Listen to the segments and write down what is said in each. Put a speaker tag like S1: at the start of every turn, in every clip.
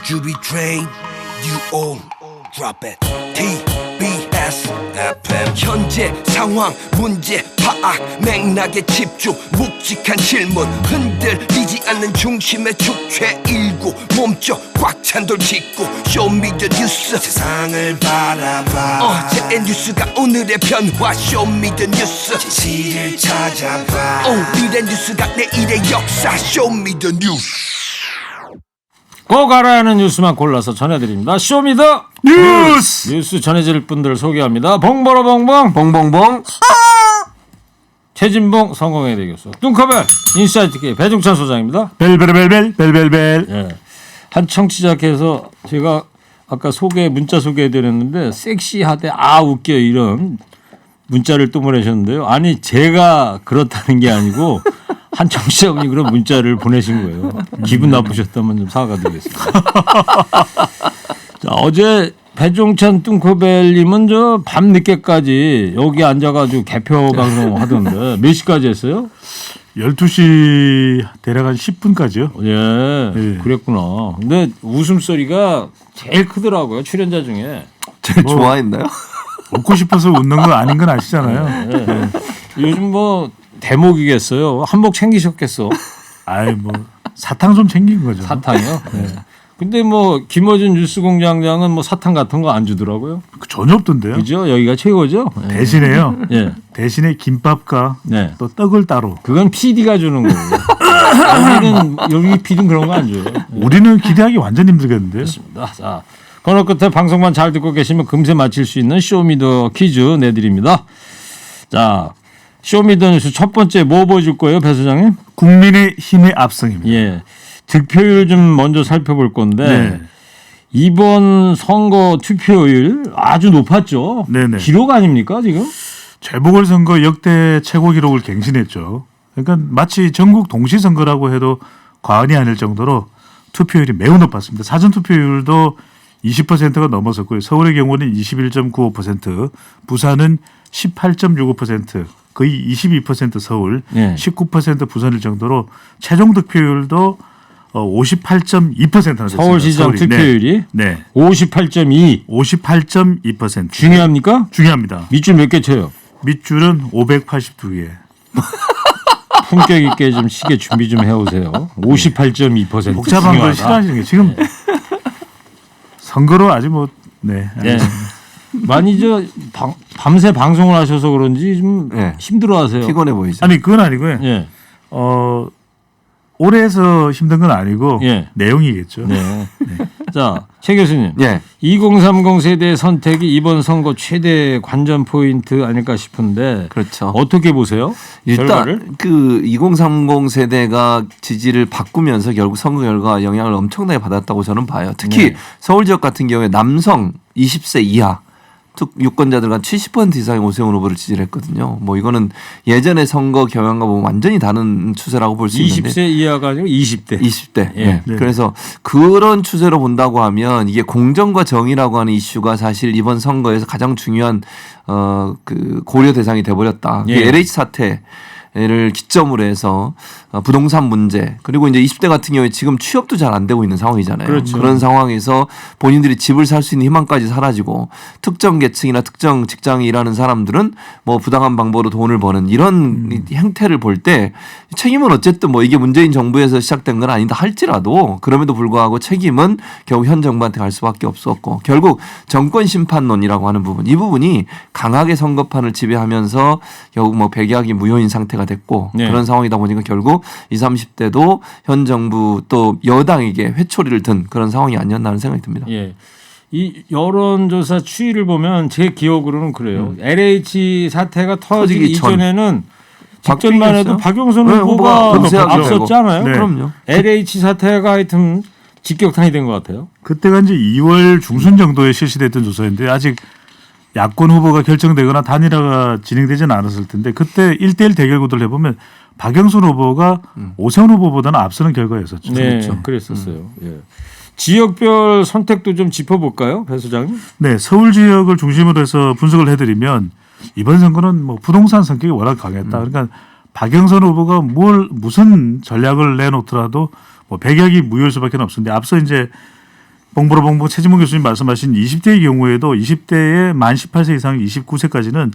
S1: You be trained, you all drop it. TBS FM. 현재 상황 문제 파악 맥락에 집중 묵직한 질문 흔들리지 않는 중심의 축 최일구 몸쪽 꽉 찬 돌 짚고 쇼미더 뉴스 세상을 바라봐 어제의 뉴스가 오늘의 변화 쇼미더 뉴스 진실을 찾아봐 오늘의 뉴스가 내일의 역사 쇼미더 뉴스.
S2: 꼭 알아야 하는 뉴스만 골라서 전해드립니다. 쇼미더 뉴스 전해질 분들 소개합니다. 봉보로 봉봉
S3: 봉봉봉
S2: 최진봉 성공회대 교수 뚱커벨 인사이트K 배종찬 소장입니다.
S4: 벨벨벨벨벨벨.
S2: 예. 한 청취자께서 제가 아까 문자 소개해드렸는데 섹시하대 아 웃겨 이런 문자를 또 보내셨는데요. 아니 제가 그렇다는 게 아니고 한 청취자분이 그런 문자를 보내신 거예요. 기분 나쁘셨다면 좀 사과드리겠습니다. 자, 어제 배종찬 뚱커벨님은 저 밤 늦게까지 여기 앉아가지고 개표 방송 하던데 몇 시까지 했어요?
S4: 12시 대략 한 10분까지요.
S2: 예,
S4: 예.
S2: 그랬구나. 근데 웃음소리가 제일 크더라고요. 출연자 중에.
S3: 제일 좋아했나요?
S4: 웃고 싶어서 웃는 건 아닌 건 아시잖아요.
S2: 예. 요즘 뭐 대목이겠어요. 한몫 챙기셨겠어.
S4: 아이 뭐 사탕 좀 챙긴 거죠.
S2: 사탕이요? 네. 근데 뭐 김어준 뉴스공장장은 뭐 사탕 같은 거 안 주더라고요.
S4: 전혀 없던데요.
S2: 그죠? 여기가 최고죠. 예.
S4: 대신에요.
S2: 예.
S4: 대신에 김밥과
S2: 네.
S4: 또 떡을 따로.
S2: 그건 PD가 주는 거고. 여기 PD는 그런 거 안 줘요.
S4: 우리는 기대하기 완전 힘들겠는데요.
S2: 그렇습니다. 자, 코너 끝에 방송만 잘 듣고 계시면 금세 맞힐 수 있는 쇼미더 퀴즈 내드립니다. 자, 쇼미더 뉴스 첫 번째 뭐 보여줄 거예요, 배 소장님?
S4: 국민의 힘의 압승입니다.
S2: 예. 득표율 좀 먼저 살펴볼 건데
S4: 네.
S2: 이번 선거 투표율 아주 높았죠.
S4: 네네.
S2: 기록 아닙니까 지금?
S4: 재보궐선거 역대 최고 기록을 갱신했죠. 그러니까 마치 전국 동시선거라고 해도 과언이 아닐 정도로 투표율이 매우 높았습니다. 사전투표율도 20%가 넘어섰고요. 서울의 경우는 21.95%, 부산은 18.65%, 거의 22% 서울,
S2: 네.
S4: 19% 부산일 정도로 최종 득표율도 58.2%나 됐습니다.
S2: 서울시장
S4: 서울이.
S2: 투표율이
S4: 네.
S2: 58.2.
S4: 58.2%.
S2: 중요합니까?
S4: 중요합니다.
S2: 밑줄 몇 개 쳐요?
S4: 밑줄은 582개.
S2: 품격 있게 좀 시계 준비 좀 해오세요. 58.2%.
S4: 복잡한 걸 싫어하시는 게 지금 선거로 아주 뭐 네.
S2: 네. 많이 밤새 방송을 하셔서 그런지 좀
S3: 네.
S2: 힘들어하세요.
S3: 피곤해 보이죠.
S4: 아니 그건 아니고요.
S2: 예.
S4: 오래 해서 힘든 건 아니고
S2: 예.
S4: 내용이겠죠.
S2: 네. 자, 최 교수님.
S3: 예.
S2: 2030 세대 선택이 이번 선거 최대 관전 포인트 아닐까 싶은데
S3: 그렇죠.
S2: 어떻게 보세요?
S3: 일단
S2: 결과를?
S3: 그 2030 세대가 지지를 바꾸면서 결국 선거 결과 영향을 엄청나게 받았다고 저는 봐요. 특히
S2: 네.
S3: 서울 지역 같은 경우에 남성 20세 이하 유권자들과 70% 이상의 오세훈 후보를 지지를 했거든요. 뭐 이거는 예전의 선거 경향과 보면 완전히 다른 추세라고 볼 수 있는데
S2: 20세 이하가 아니고 20대.
S3: 20대.
S2: 예.
S3: 예.
S4: 네.
S3: 그래서 그런 추세로 본다고 하면 이게 공정과 정의라고 하는 이슈가 사실 이번 선거에서 가장 중요한 그 고려 대상이 돼버렸다.
S2: 예.
S3: LH 사태를 기점으로 해서 부동산 문제 그리고 이제 20대 같은 경우에 지금 취업도 잘 안 되고 있는 상황이잖아요.
S2: 그렇죠.
S3: 그런 상황에서 본인들이 집을 살 수 있는 희망까지 사라지고 특정 계층이나 특정 직장에 일하는 사람들은 뭐 부당한 방법으로 돈을 버는 이런 행태를 볼 때 책임은 어쨌든 뭐 이게 문재인 정부에서 시작된 건 아니다 할지라도 그럼에도 불구하고 책임은 결국 현 정부한테 갈 수밖에 없었고 결국 정권 심판론이라고 하는 부분 이 부분이 강하게 선거판을 지배하면서 결국 뭐 백약이 무효인 상태가 됐고
S2: 네.
S3: 그런 상황이다 보니까 결국 20, 30대도 현 정부 또 여당에게 회초리를 든 그런 상황이 아니었나 하는 생각이 듭니다.
S2: 예. 이 여론조사 추이를 보면 제 기억으로는 그래요. LH 사태가 터지기
S3: 터지기 전.
S2: 이전에는 직전만 해도
S3: 바뀌었어요?
S2: 박영선
S3: 네,
S2: 후보가
S3: 후보가 금세하게
S2: 앞섰잖아요.
S4: 네.
S3: 그럼요.
S2: LH 사태가 하여튼 직격탄이 된 것 같아요.
S4: 그때가 이제 2월 중순 정도에 실시됐던 조사인데 아직 야권 후보가 결정되거나 단일화가 진행되지는 않았을 텐데 그때 1대1 대결 구도를 해보면 박영선 후보가 오세훈 후보보다는 앞서는 결과였었죠.
S2: 네, 그랬었어요. 예. 지역별 선택도 좀 짚어볼까요, 배 소장님?
S4: 네, 서울 지역을 중심으로 해서 분석을 해드리면 이번 선거는 뭐 부동산 성격이 워낙 강했다. 그러니까 박영선 후보가 무슨 전략을 내놓더라도 뭐 백약이 무효일 수밖에 없었는데 앞서 이제 봉보로 최진봉 교수님 말씀하신 20대의 경우에도 20대의 만 18세 이상 29세까지는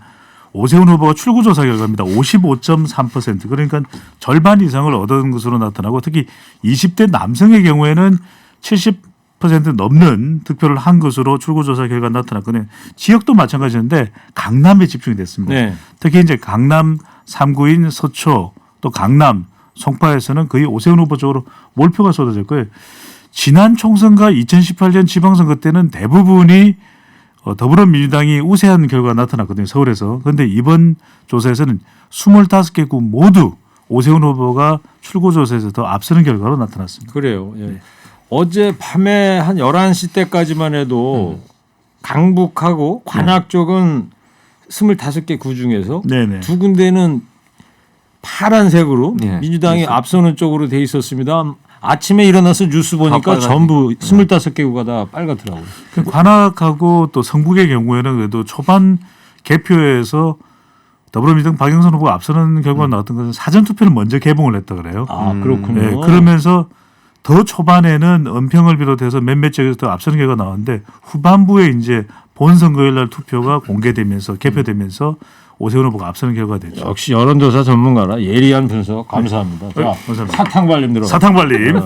S4: 오세훈 후보가 출구조사 결과입니다. 55.3% 그러니까 절반 이상을 얻은 것으로 나타나고 특히 20대 남성의 경우에는 70% 넘는 득표를 한 것으로 출구조사 결과 나타났거든요. 지역도 마찬가지인데 강남에 집중이 됐습니다.
S2: 네.
S4: 특히 이제 강남 3구인 서초 또 강남 송파에서는 거의 오세훈 후보 쪽으로 몰표가 쏟아졌고요. 지난 총선과 2018년 지방선거 때는 대부분이 더불어민주당이 우세한 결과가 나타났거든요. 서울에서. 그런데 이번 조사에서는 25개 구 모두 오세훈 후보가 출구조사에서 더 앞서는 결과로 나타났습니다.
S2: 그래요. 예. 어제 밤에 한 11시 때까지만 해도 강북하고 관악 쪽은 25개 구 중에서
S4: 네네.
S2: 두 군데는 파란색으로
S3: 네,
S2: 민주당이
S3: 그렇습니다.
S2: 앞서는 쪽으로 돼 있었습니다. 아침에 일어나서 뉴스 보니까
S3: 빨갛게.
S2: 전부 25개 구가 다 빨갛더라고요.
S4: 관악하고 또 성북의 경우에는 그래도 초반 개표에서 더불어민주당 박영선 후보가 앞서는 결과가 나왔던 것은 사전투표를 먼저 개봉을 했다 그래요.
S2: 아 그렇군요.
S4: 네, 그러면서 더 초반에는 은평을 비롯해서 몇몇 지역에서 더 앞서는 결과가 나왔는데 후반부에 이제 본선거일 날 투표가 공개되면서 개표되면서 오세훈 후보가 앞서는 결과가 됐죠.
S2: 역시 여론조사 전문가라 예리한 분석 감사합니다. 자,
S4: 감사합니다.
S2: 사탕발림 들어.
S4: 사탕발림.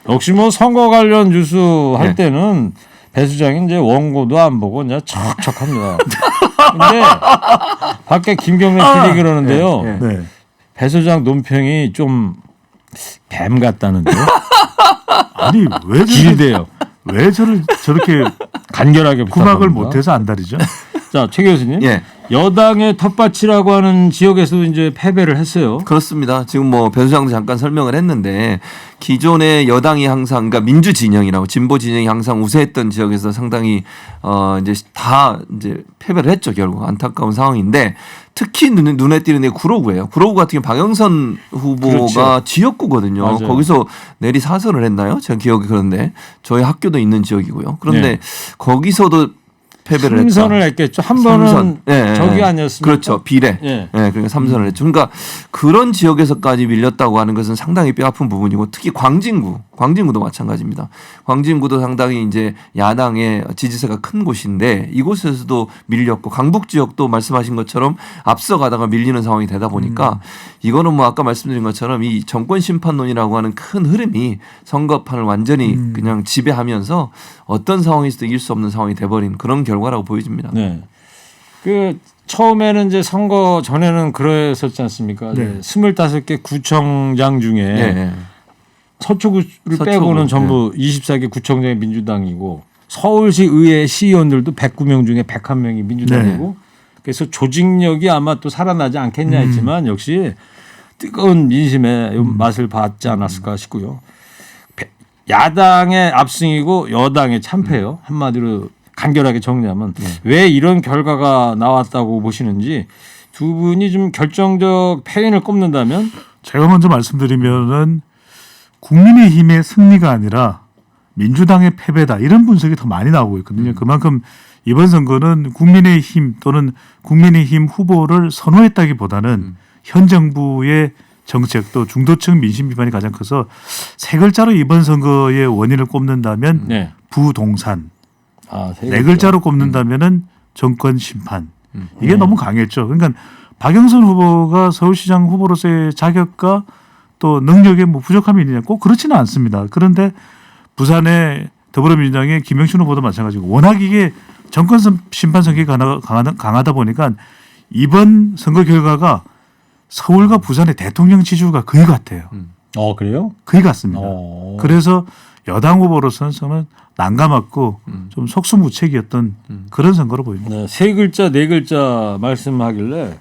S2: 역시 뭐 선거 관련 뉴스 할
S3: 네.
S2: 때는 배 수장이 이제 원고도 안 보고 그냥 척척합니다. 근데 밖에 김경래 PD 그러는데요.
S3: 네,
S4: 네.
S2: 배 수장 논평이 좀 뱀 같다는데요.
S4: 아니 왜
S2: 길대요.
S4: 왜 저를 저렇게
S2: 간결하게
S4: 구박을
S2: 부탁합니다.
S4: 못해서 안달이죠?
S2: 자, 최 교수님.
S3: 예.
S2: 여당의 텃밭이라고 하는 지역에서도 이제 패배를 했어요.
S3: 그렇습니다. 지금 뭐 배수장도 잠깐 설명을 했는데 기존의 여당이 항상 그러니까 민주 진영이라고 진보 진영이 항상 우세했던 지역에서 상당히 이제 다 이제 패배를 했죠. 결국 안타까운 상황인데 특히 눈에 띄는 게 구로구예요. 구로구 같은 경우 박영선 후보가
S2: 그렇죠.
S3: 지역구거든요.
S2: 맞아요.
S3: 거기서 내리 사선을 했나요? 제가 기억이 그런데 저희 학교도 있는 지역이고요. 그런데
S2: 네.
S3: 거기서도 패배를 했다.
S2: 삼선을 했겠죠. 한 번은
S3: 삼선. 예,
S2: 저기
S3: 예.
S2: 아니었습니까?
S3: 그렇죠. 비례.
S2: 예.
S3: 그러니까 삼선을 했죠. 그러니까 그런 지역에서까지 밀렸다고 하는 것은 상당히 뼈아픈 부분이고 특히 광진구도 마찬가지입니다. 광진구도 상당히 이제 야당의 지지세가 큰 곳인데 이곳에서도 밀렸고 강북 지역도 말씀하신 것처럼 앞서가다가 밀리는 상황이 되다 보니까 이거는 뭐 아까 말씀드린 것처럼 이 정권 심판론이라고 하는 큰 흐름이 선거판을 완전히 그냥 지배하면서 어떤 상황에서도 이길 수 없는 상황이 돼버린 그런 결과라고 보여집니다.
S2: 네. 그 처음에는 이제 선거 전에는 그랬었지 않습니까?
S4: 네.
S2: 25개 구청장 중에
S3: 네.
S2: 서초구를
S3: 서초구,
S2: 빼고는 전부 24개 구청장이 민주당이고 서울시 의회 시의원들도 109명 중에 101명이 민주당이고 그래서 조직력이 아마 또 살아나지 않겠냐 했지만 역시 뜨거운 민심의 맛을 봤지 않았을까 싶고요. 야당의 압승이고 여당의 참패요. 한마디로 간결하게 정리하면 왜 이런 결과가 나왔다고 보시는지 두 분이 좀 결정적 패인을 꼽는다면
S4: 제가 먼저 말씀드리면은 국민의힘의 승리가 아니라 민주당의 패배다 이런 분석이 더 많이 나오고 있거든요. 그만큼 이번 선거는 국민의힘 또는 국민의힘 후보를 선호했다기보다는 현 정부의 정책 또 중도층 민심 비판이 가장 커서 세 글자로 이번 선거의 원인을 꼽는다면
S2: 네.
S4: 부동산,
S2: 세
S4: 네 글자로 꼽는다면은 정권 심판 이게 너무 강했죠. 그러니까 박영선 후보가 서울시장 후보로서의 자격과 또 능력에 뭐 부족함이 있느냐 꼭 그렇지는 않습니다. 그런데 부산의 더불어민주당의 김영춘 후보도 마찬가지고 워낙 이게 정권 심판 성격이 강하다 보니까 이번 선거 결과가 서울과 부산의 대통령 지지율과 거의 같아요.
S2: 그래요?
S4: 거의 같습니다.
S2: 어.
S4: 그래서 여당 후보로서는 저는 난감했고 좀 속수무책이었던 그런 선거로 보입니다.
S2: 네, 세 글자 네 글자 말씀하길래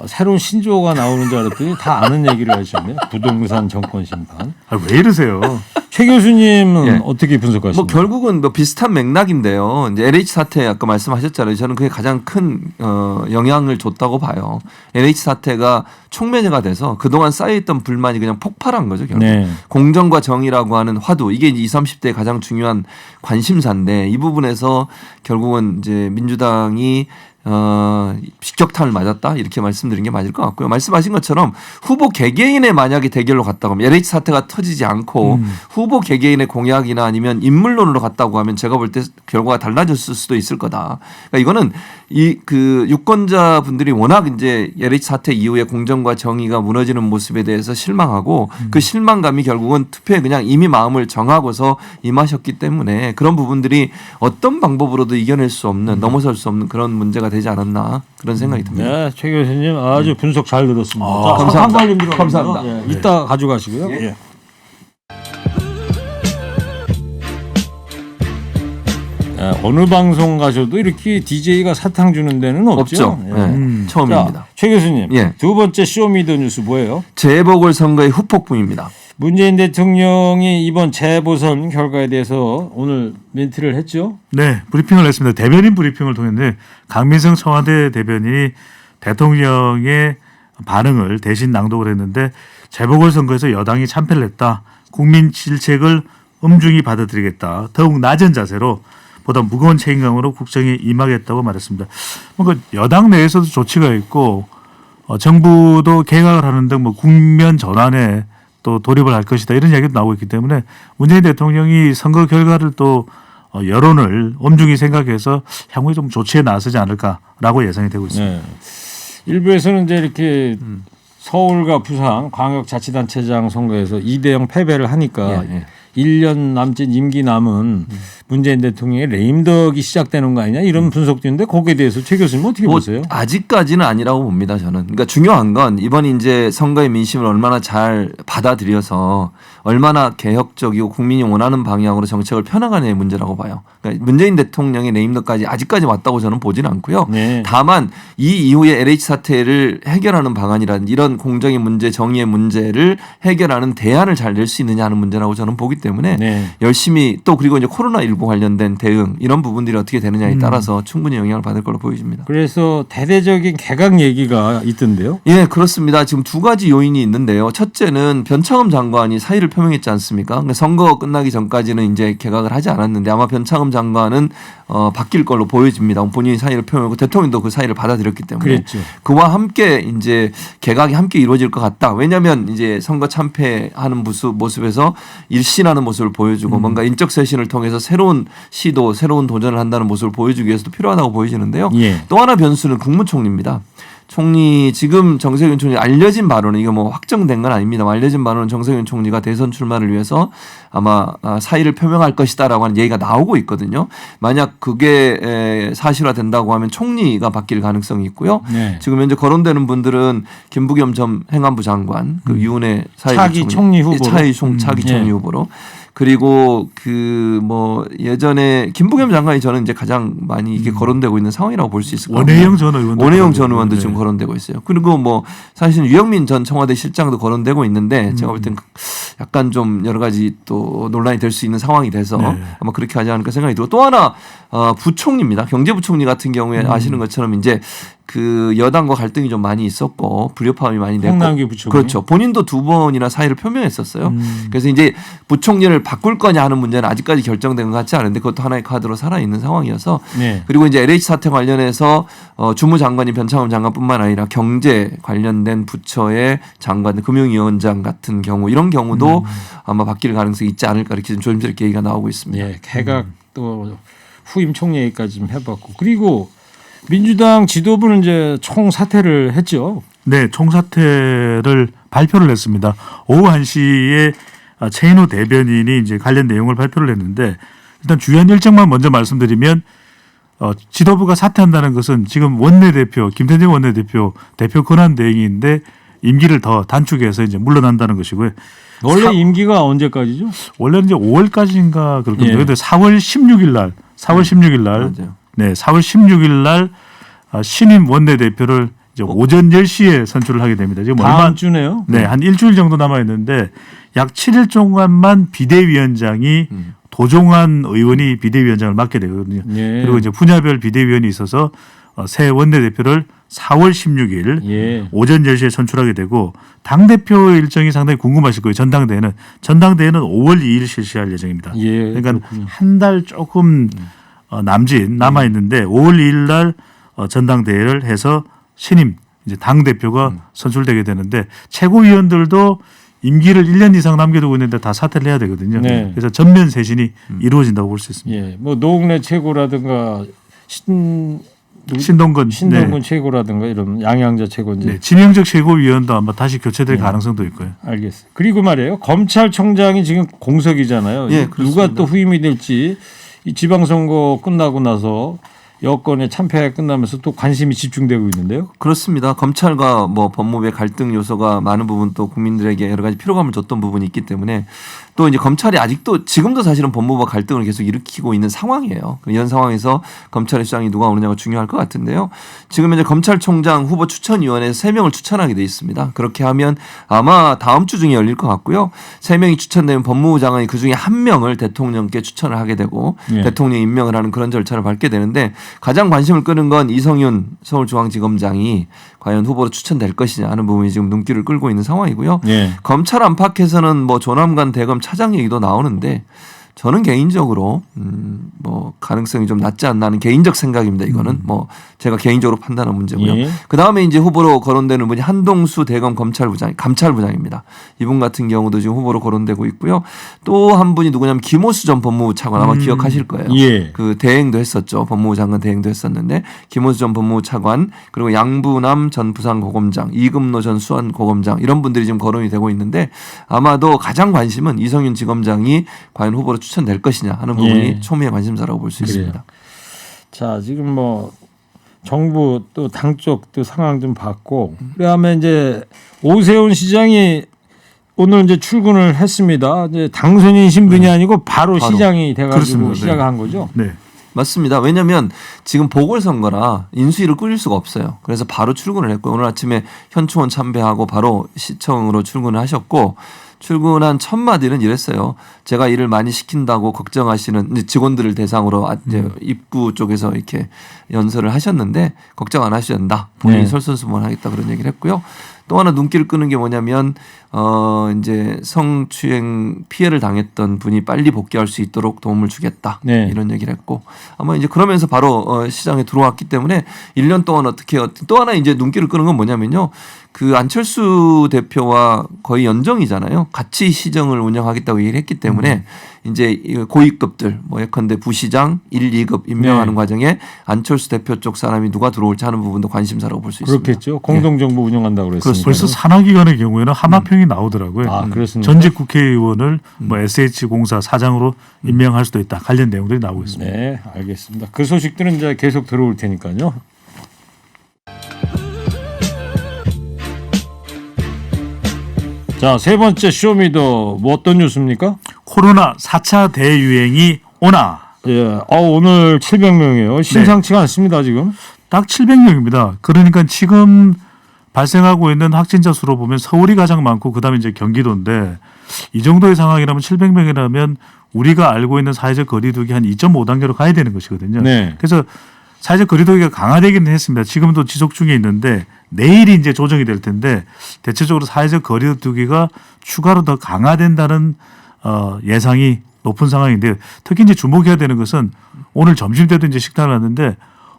S2: 새로운 신조어가 나오는 줄 알았더니 다 아는 얘기를 하셨네요. 부동산 정권 심판.
S4: 왜 이러세요?
S2: 최 교수님은
S3: 예.
S2: 어떻게 분석하십니까?
S3: 뭐 결국은 뭐 비슷한 맥락인데요. 이제 LH 사태 아까 말씀하셨잖아요. 저는 그게 가장 큰 영향을 줬다고 봐요. LH 사태가 촉매제가 돼서 그동안 쌓여있던 불만이 그냥 폭발한 거죠. 결국.
S2: 네.
S3: 공정과 정의라고 하는 화두 이게 이제 20, 30대 가장 중요한 관심사인데 이 부분에서 결국은 이제 민주당이 직격탄을 맞았다 이렇게 말씀드린 게 맞을 것 같고요. 말씀하신 것처럼 후보 개개인의 만약에 대결로 갔다고 하면 LH 사태가 터지지 않고 후보 개개인의 공약이나 아니면 인물론으로 갔다고 하면 제가 볼 때 결과가 달라졌을 수도 있을 거다. 그러니까 이거는 그 유권자 분들이 워낙 이제 LH 사태 이후에 공정과 정의가 무너지는 모습에 대해서 실망하고 그 실망감이 결국은 투표에 그냥 이미 마음을 정하고서 임하셨기 때문에 그런 부분들이 어떤 방법으로도 이겨낼 수 없는 넘어설 수 없는 그런 문제가 되지 않았나 그런 생각이 듭니다.
S2: 네, 최 교수님 아주 분석 잘 들었습니다. 자,
S3: 감사합니다.
S2: 상관님 들어가고요.
S3: 감사합니다.
S2: 예, 이따 가져가시고요.
S3: 예.
S2: 예. 어느 방송 가셔도 이렇게 DJ가 사탕 주는 데는 없죠.
S3: 없죠.
S2: 예.
S3: 네, 처음입니다.
S2: 자, 최 교수님,
S3: 예.
S2: 두 번째 쇼미더뉴스 뭐예요?
S3: 재보궐선거의 후폭풍입니다.
S2: 문재인 대통령이 이번 재보선 결과에 대해서 오늘 멘트를 했죠.
S4: 네, 브리핑을 했습니다. 대변인 브리핑을 통했는데 강민성 청와대 대변인이 대통령의 반응을 대신 낭독을 했는데 재보궐선거에서 여당이 참패를 했다. 국민 질책을 엄중히 받아들이겠다. 더욱 낮은 자세로 보다 무거운 책임감으로 국정에 임하겠다고 말했습니다. 뭔가 여당 내에서도 조치가 있고 정부도 개각을 하는 등 뭐 국면 전환에 또 돌입을 할 것이다 이런 이야기도 나오고 있기 때문에 문재인 대통령이 선거 결과를 또 여론을 엄중히 생각해서 향후에 좀 조치에 나서지 않을까라고 예상이 되고 있습니다.
S2: 네. 일부에서는 이제 이렇게 서울과 부산 광역자치단체장 선거에서 2대0 패배를 하니까
S3: 예, 예.
S2: 1년 남짓 임기 남은 문재인 대통령의 레임덕이 시작되는 거 아니냐 이런 분석도 있는데 거기에 대해서 최 교수님 어떻게 보세요?
S3: 아직까지는 아니라고 봅니다. 저는. 그러니까 중요한 건 이번 이제 선거의 민심을 얼마나 잘 받아들여서 얼마나 개혁적이고 국민이 원하는 방향으로 정책을 펴나가느냐의 문제라고 봐요. 그러니까 문재인 대통령의 레임덕까지 아직까지 왔다고 저는 보지는 않고요.
S2: 네.
S3: 다만 이 이후에 LH 사태를 해결하는 방안이라든지 이런 공정의 문제, 정의의 문제를 해결하는 대안을 잘 낼 수 있느냐 하는 문제라고 저는 보기 때문에
S2: 네.
S3: 열심히 또 그리고 이제 코로나19 관련된 대응 이런 부분들이 어떻게 되느냐에 따라서 충분히 영향을 받을 걸로 보여집니다.
S2: 그래서 대대적인 개각 얘기가 있던데요.
S3: 예, 그렇습니다. 지금 두 가지 요인이 있는데요. 첫째는 변창흠 장관이 사의를 표명했지 않습니까? 그러니까 선거 끝나기 전까지는 이제 개각을 하지 않았는데 아마 변창흠 장관은 바뀔 걸로 보여집니다. 본인이 사의를 표명하고 대통령도 그 사의를 받아들였기 때문에
S2: 그랬죠.
S3: 그와 함께 이제 개각이 함께 이루어질 것 같다. 왜냐하면 이제 선거 참패하는 모습에서 일신하는 모습을 보여주고 뭔가 인적 쇄신을 통해서 새로운 시도, 새로운 도전을 한다는 모습을 보여주기 위해서도 필요하다고 보여지는데요.
S2: 예.
S3: 또 하나 변수는 국무총리입니다. 총리 지금 정세균 총리 알려진 바로는 이거 뭐 확정된 건 아닙니다만 알려진 바로는 정세균 총리가 대선 출마를 위해서 아마 사의를 표명할 것이다라고 하는 얘기가 나오고 있거든요. 만약 그게 사실화된다고 하면 총리가 바뀔 가능성이 있고요.
S2: 네.
S3: 지금 현재 거론되는 분들은 김부겸 전 행안부 장관, 그 유은혜
S2: 차기 총리 후보로.
S3: 차기 총리
S2: 예.
S3: 후보로. 그리고 그 뭐 예전에 김부겸 장관이 저는 이제 가장 많이 이게 거론되고 있는 상황이라고 볼 수 있을 것 같아요.
S4: 원혜영 전 의원도
S3: 원혜영 전 의원도
S4: 네.
S3: 지금 거론되고 있어요. 그리고 뭐 사실 유영민 전 청와대 실장도 거론되고 있는데 제가 볼 땐 약간 좀 여러 가지 또 논란이 될 수 있는 상황이 돼서
S4: 네.
S3: 아마 그렇게 하지 않을까 생각이 들고 또 하나 부총리입니다. 경제부총리 같은 경우에 아시는 것처럼 이제 그 여당과 갈등이 좀 많이 있었고 불협화음이 많이 됐고
S2: 홍남기 부총리.
S3: 그렇죠. 본인도 두 번이나 사의를 표명했었어요. 그래서 이제 부총리를 바꿀 거냐 하는 문제는 아직까지 결정된 것 같지 않은데 그것도 하나의 카드로 살아 있는 상황이어서
S2: 네.
S3: 그리고 이제 LH 사태 관련해서 주무장관이 변창흠 장관뿐만 아니라 경제 관련된 부처의 장관, 금융위원장 같은 경우 이런 경우도 아마 바뀔 가능성이 있지 않을까 이렇게 좀 조심스럽게 얘기가 나오고 있습니다.
S2: 예, 개각 또 후임 총리 얘기까지 좀 해봤고 그리고 민주당 지도부는 이제 총사퇴를 했죠.
S4: 네, 총사퇴를 발표를 했습니다. 오후 1시에 최인호 대변인이 이제 관련 내용을 발표를 했는데 일단 주요한 일정만 먼저 말씀드리면 지도부가 사퇴한다는 것은 지금 원내대표 김태년 원내대표 대표 권한 대행인데 임기를 더 단축해서 이제 물러난다는 것이고요.
S2: 원래 임기가 언제까지죠?
S4: 원래는 이제 5월까지인가 그럴 겁니다.
S2: 예.
S4: 그런데 4월 16일 날
S3: 맞아요.
S4: 네, 4월 16일 날 신임 원내대표를 이제 오전 10시에 선출을 하게 됩니다. 지금
S2: 다음 주네요.
S4: 네, 한 일주일 정도 남아 있는데 약 7일 동안만 비대위원장이 도종환 의원이 비대위원장을 맡게 되거든요.
S2: 예.
S4: 그리고 이제 분야별 비대위원이 있어서 새 원내대표를 4월 16일
S2: 예.
S4: 오전 10시에 선출하게 되고 당대표 일정이 상당히 궁금하실 거예요. 전당대회는 5월 2일 실시할 예정입니다.
S2: 예,
S4: 그러니까
S2: 그렇군요.
S4: 한 달 조금 남짓 남아 있는데 5월 2일 날 전당대회를 해서 신임 이제 당 대표가 선출되게 되는데 최고위원들도 임기를 1년 이상 남겨두고 있는데 다 사퇴를 해야 되거든요.
S2: 네.
S4: 그래서 전면 쇄신이 이루어진다고 볼 수 있습니다.
S2: 예, 뭐 노웅래 최고라든가
S4: 신동근
S2: 신동근 최고라든가 이런 양양자 최고인지.
S4: 네, 지명적 최고위원도 아마 다시 교체될 가능성도 있고요.
S2: 알겠어요. 그리고 말이에요. 검찰총장이 지금 공석이잖아요.
S3: 예,
S2: 누가
S3: 그렇습니다.
S2: 또 후임이 될지 이 지방선거 끝나고 나서 여권의 참패가 끝나면서 또 관심이 집중되고 있는데요.
S3: 그렇습니다. 검찰과 뭐 법무부의 갈등 요소가 많은 부분 또 국민들에게 여러 가지 피로감을 줬던 부분이 있기 때문에 또 이제 검찰이 아직도 지금도 사실은 법무부와 갈등을 계속 일으키고 있는 상황이에요. 이런 상황에서 검찰의 수장이 누가 오느냐가 중요할 것 같은데요. 지금 이제 검찰총장 후보 추천위원회에서 3명을 추천하게 돼 있습니다. 그렇게 하면 아마 다음 주 중에 열릴 것 같고요. 3명이 추천되면 법무부 장관이 그중에 1명을 대통령께 추천을 하게 되고
S2: 예.
S3: 대통령이 임명을 하는 그런 절차를 밟게 되는데 가장 관심을 끄는 건 이성윤 서울중앙지검장이 과연 후보로 추천될 것이냐 하는 부분이 지금 눈길을 끌고 있는 상황이고요.
S2: 예.
S3: 검찰 안팎에서는 뭐 조남관 대검 차장 얘기도 나오는데 저는 개인적으로 뭐 가능성이 좀 낮지 않나 하는 개인적 생각입니다. 이거는 뭐 제가 개인적으로 판단한 문제고요.
S2: 예.
S3: 그 다음에 이제 후보로 거론되는 분이 한동수 대검 감찰부장입니다. 이분 같은 경우도 지금 후보로 거론되고 있고요. 또 한 분이 누구냐면 김호수 전 법무부 차관 아마 기억하실 거예요.
S2: 예.
S3: 그 대행도 했었죠. 법무부 장관 대행도 했었는데 김호수 전 법무부 차관 그리고 양부남 전 부산고검장 이금노 전 수원고검장 이런 분들이 지금 거론이 되고 있는데 아마도 가장 관심은 이성윤 지검장이 과연 후보로 추천될 것이냐 하는 부분이
S2: 예.
S3: 초미의 관심사라고 볼 수
S2: 그래요.
S3: 있습니다.
S2: 자, 지금 뭐 정부 또 당 쪽도 상황 좀 봤고 그다음에 이제 오세훈 시장이 오늘 이제 출근을 했습니다. 이제 당선인 신분이 아니고 바로 시장이 돼가지고
S4: 그렇습니다. 네.
S2: 시작한 거죠.
S4: 네.
S3: 맞습니다. 왜냐하면 지금 보궐선거라 인수위를 꾸릴 수가 없어요. 그래서 바로 출근을 했고 오늘 아침에 현충원 참배하고 바로 시청으로 출근을 하셨고 출근한 첫 마디는 이랬어요. 제가 일을 많이 시킨다고 걱정하시는 이제 직원들을 대상으로 이제 입구 쪽에서 이렇게 연설을 하셨는데 걱정 안 하셔도 된다. 본인이
S2: 네.
S3: 솔선수범하겠다 그런 얘기를 했고요. 또 하나 눈길을 끄는 게 뭐냐면 이제 성추행 피해를 당했던 분이 빨리 복귀할 수 있도록 도움을 주겠다.
S2: 네.
S3: 이런 얘기를 했고 아마 이제 그러면서 바로 시장에 들어왔기 때문에 1년 동안 어떻게 또 하나 이제 눈길을 끄는 건 뭐냐면요. 그 안철수 대표와 거의 연정이잖아요. 같이 시정을 운영하겠다고 얘기를 했기 때문에 이제 고위급들 뭐 예컨대 부시장 1, 2급 임명하는
S2: 네.
S3: 과정에 안철수 대표 쪽 사람이 누가 들어올지 하는 부분도 관심사라고 볼 수 있습니다.
S2: 그렇겠죠. 공동정부 운영한다고 그랬으니까.
S4: 벌써 산하기관의 경우에는 하마평이 나오더라고요.
S2: 아, 그렇습니까?
S4: 전직 국회의원을 뭐 SH공사 사장으로 임명할 수도 있다. 관련 내용들이 나오고 있습니다.
S2: 네, 알겠습니다. 그 소식들은 이제 계속 들어올 테니까요. 자, 세 번째 쇼미더 뭐 어떤 뉴스입니까?
S4: 코로나 4차 대유행이 오나.
S2: 예, 오늘 700명이에요. 심상치가 않습니다 지금.
S4: 딱 700명입니다. 그러니까 지금 발생하고 있는 확진자 수로 보면 서울이 가장 많고 그다음에 이제 경기도인데 이 정도의 상황이라면 700명이라면 우리가 알고 있는 사회적 거리두기 한 2.5단계로 가야 되는 것이거든요.
S2: 네.
S4: 그래서 사회적 거리두기가 강화되기는 했습니다. 지금도 지속 중에 있는데 내일이 이제 조정이 될 텐데 대체적으로 사회적 거리두기가 추가로 더 강화된다는 예상이 높은 상황인데 특히 이제 주목해야 되는 것은 오늘 점심 때도 이제 식당을 왔는데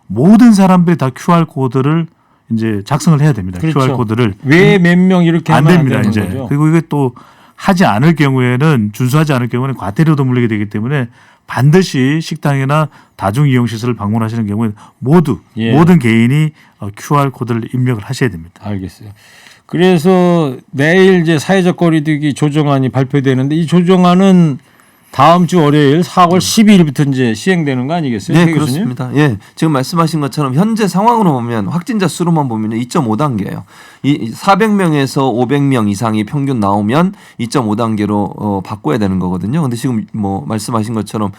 S4: 모든 사람들이 다 QR 코드를 이제 작성을 해야 됩니다.
S2: 그렇죠.
S4: QR 코드를
S2: 왜 몇 명 이렇게
S4: 안
S2: 하면
S4: 됩니다.
S2: 안 되는
S4: 이제
S2: 거죠.
S4: 그리고 이게 또 하지 않을 경우에는 준수하지 않을 경우에는 과태료도 물리게 되기 때문에 반드시 식당이나 다중 이용 시설을 방문하시는 경우에는 모두
S2: 예.
S4: 모든 개인이 QR 코드를 입력을 하셔야 됩니다.
S2: 알겠어요. 그래서 내일 이제 사회적 거리두기 조정안이 발표되는데 이 조정안은 다음 주 월요일 4월 12일부터 이제 시행되는 거 아니겠어요?
S3: 네,
S2: 태 교수님?
S3: 그렇습니다. 예, 지금 말씀하신 것처럼 현재 상황으로 보면 확진자 수로만 보면 2.5단계예요. 이 400명에서 500명 이상이 평균 나오면 2.5단계로 바꿔야 되는 거거든요. 근데 지금 뭐 말씀하신 것처럼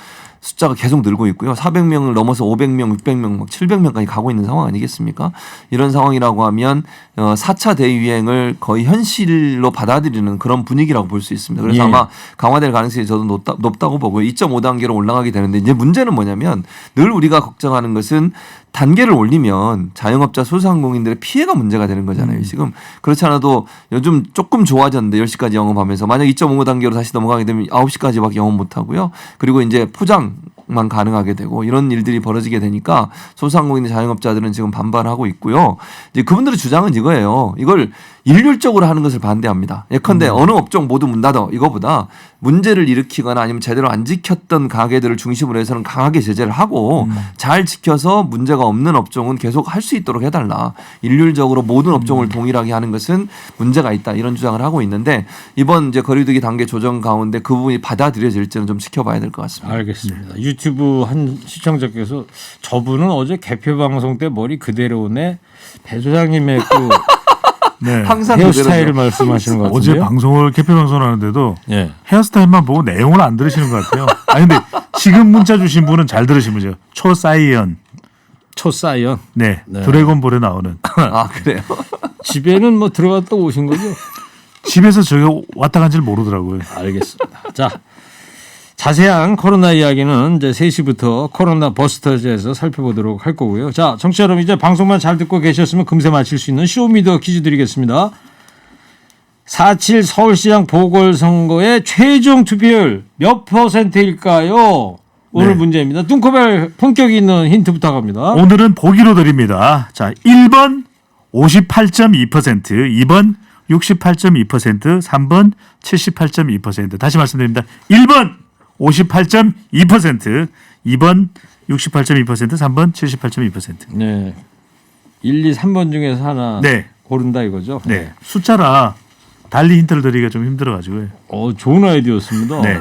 S3: 숫자가 계속 늘고 있고요. 400명을 넘어서 500명, 600명, 막 700명까지 가고 있는 상황 아니겠습니까? 이런 상황이라고 하면 4차 대유행을 거의 현실로 받아들이는 그런 분위기라고 볼 수 있습니다. 그래서
S2: 예.
S3: 아마 강화될 가능성이 저도 높다고 보고요. 2.5단계로 올라가게 되는데 이제 문제는 뭐냐면 늘 우리가 걱정하는 것은 단계를 올리면 자영업자 소상공인들의 피해가 문제가 되는 거잖아요. 지금 그렇지 않아도 요즘 조금 좋아졌는데 10시까지 영업하면서 만약 2.5단계로 다시 넘어가게 되면 9시까지밖에 영업 못 하고요. 그리고 이제 포장 만 가능하게 되고 이런 일들이 벌어지게 되니까 소상공인 자영업자들은 지금 반발하고 있고요. 이제 그분들의 주장은 이거예요. 이걸 일률적으로 하는 것을 반대합니다. 예컨대 어느 업종 모두 문 닫아 이거보다 문제를 일으키거나 아니면 제대로 안 지켰던 가게들을 중심으로 해서는 강하게 제재를 하고 잘 지켜서 문제가 없는 업종은 계속 할 수 있도록 해달라. 일률적으로 모든 업종을 동일하게 하는 것은 문제가 있다. 이런 주장을 하고 있는데 이번 이제 거리두기 단계 조정 가운데 그 부분이 받아들여질지는 좀 지켜봐야 될 것 같습니다.
S2: 알겠습니다. 유튜브 한 시청자께서 저분은 어제 개표 방송 때 머리 그대로네 배 소장님의 그
S4: 네.
S3: 항상
S2: 헤어스타일을
S3: 그대로죠.
S2: 말씀하시는 것
S4: 어제
S2: 같은데요.
S4: 방송을 개표 방송을 하는데도
S2: 예.
S4: 헤어스타일만 보고 내용을 안 들으시는 것 같아요. 아니 근데 지금 문자 주신 분은 잘 들으신 분이죠. 초사이언.
S2: 초사이언.
S4: 네.
S2: 네.
S4: 드래곤볼에 나오는.
S3: 아 그래요?
S2: 집에는 뭐 들어갔다 오신 거죠?
S4: 집에서 저희가 왔다 간지를 모르더라고요.
S2: 알겠습니다. 자, 자세한 코로나 이야기는 이제 3시부터 코로나 버스터즈에서 살펴보도록 할 거고요. 자, 청취자 여러분 이제 방송만 잘 듣고 계셨으면 금세 맞힐 수 있는 쇼미더 퀴즈 드리겠습니다. 4.7 서울시장 보궐선거의 최종 투표율 몇 %일까요? 오늘
S4: 네.
S2: 문제입니다. 뚱커벨 품격 있는 힌트 부탁합니다.
S4: 오늘은 보기로 드립니다. 자, 1번 58.2%, 2번 68.2%, 3번 78.2%. 다시 말씀드립니다. 1번 58.2%, 2번 68.2%, 3번 78.2%.
S2: 네. 1, 2, 3번 중에서 하나
S4: 네.
S2: 고른다 이거죠?
S4: 네. 숫자라 달리 힌트를 드리기가 좀 힘들어가지고요.
S2: 좋은 아이디어였습니다.
S4: 네.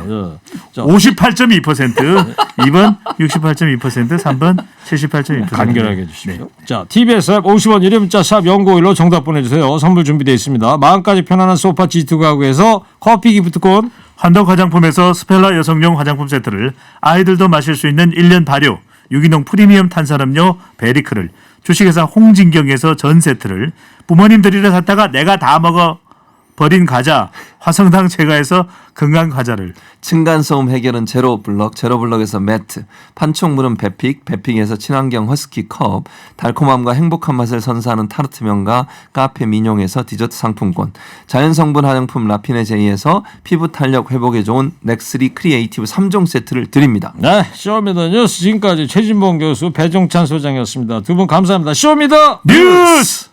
S2: 자,
S4: 58.2%, 2번 68.2%, 3번 78.2%.
S2: 간결하게 해주십시오. 자, TBS 앱 50원 유료 문자 샵 0951로 정답 보내주세요. 선물 준비되어 있습니다. 마음까지 편안한 소파 G2 가구에서 커피 기프트콘,
S4: 환덕 화장품에서 스펠라 여성용 화장품 세트를 아이들도 마실 수 있는 1년 발효 유기농 프리미엄 탄산음료 베리크를 주식회사 홍진경에서 전 세트를 부모님 드리러 샀다가 내가 다 먹어 버린 과자 화성당 제과에서 건강 과자를
S3: 층간소음 해결은 제로블럭, 제로블럭에서 매트, 판촉물은 베픽, 베픽에서 친환경 허스키 컵, 달콤함과 행복한 맛을 선사하는 타르트 명가 카페 민용에서 디저트 상품권, 자연성분 화장품 라피네 제이에서 피부 탄력 회복에 좋은 넥스리 크리에이티브 3종 세트를 드립니다.
S2: 네, 쇼미더 뉴스 지금까지 최진봉 교수 배종찬 소장이었습니다. 두 분 감사합니다. 쇼미더
S4: 뉴스.